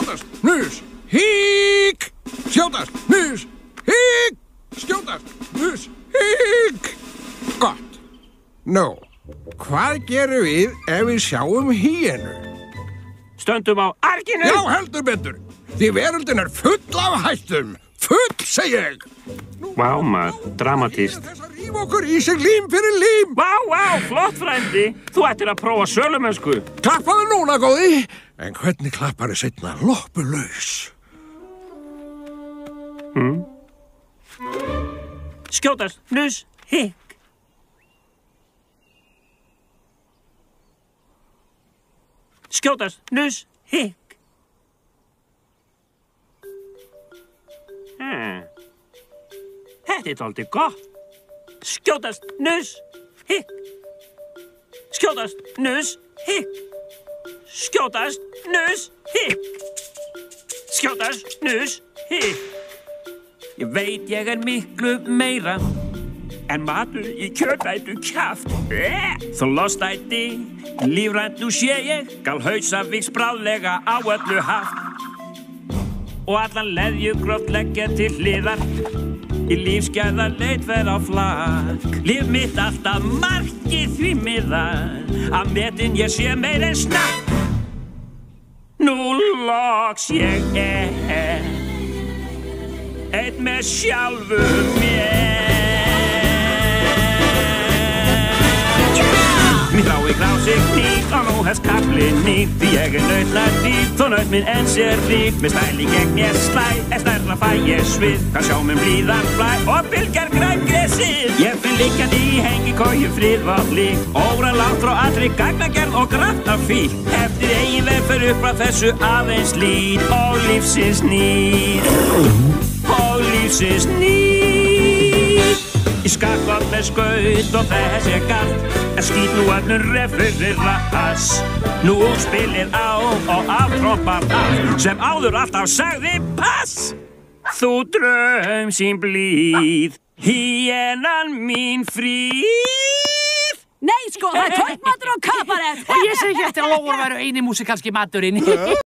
skjótast, hnus, hík, skjótast, hnus, hík, skjótast, hnus, hík. Gott. Nú, hvað gerum við ef við sjáum hýenu? Stöndum á arkinu. Já, heldur betur. Því veröldin full af hættum. Full, segi ég. Vá, maður, dramatískt. Þess að rífa okkur í sig lím fyrir lím. Vá, flott, frændi. Þú ættir að prófa sölumönsku. Klappaðu núna, góði. En hvernig klappar þið seinna loppulaus? Skjótast, hnus, hikk. Skjótast, hnus, hikk. Þetta dálítið gott. Skjótast, hnus, hikk. Skjótast, hnus, hikk. Skjótast, hnus, hikk. Skjótast, hnus, hikk. Ég veit ég miklu meira en matur í kjötætu kjaft. Þú lostæti, lífrænt nú sé ég, gal hausavíks bráðlega á öllu haft. Og allan leðjugrótt leggja til hliðar, í lífsgæða leit fer á flak. Líf mitt alltaf markið því miðar, að metin ég sé meir en snakk. Nú loks ég einn með sjálfum mér. Mér þrái grá sig nýtt og nú hefst kaflinn nýtt, því ég nautlar dýrt, þó naut minn enn sér ríkt. Með stæli gegn mér slæ, stærra fæ ég svið, hvað sjá minn blíðan flæ og bylgjar græn gresið. Ég finn líkjandi í hengikóju frið og lík, óra langt frá allri gagnagerð og grannar fík. Eftir eigin veg fyrir upp frá þessu aðeins lít og lífsins nýtt. Og lífsins nýtt. Ég skakvað með skaut og þessi galt, en skýt nú öllum refurinn rass. Nú spilið á og aftrompar allt, sem áður alltaf sagði pass. Þú draum sín blíð, hýenan mín fríð. Nei, sko, það kvöldmatur og kabarett. Og ég segi ekki eftir að Lóur væru eini músikalski maturinn.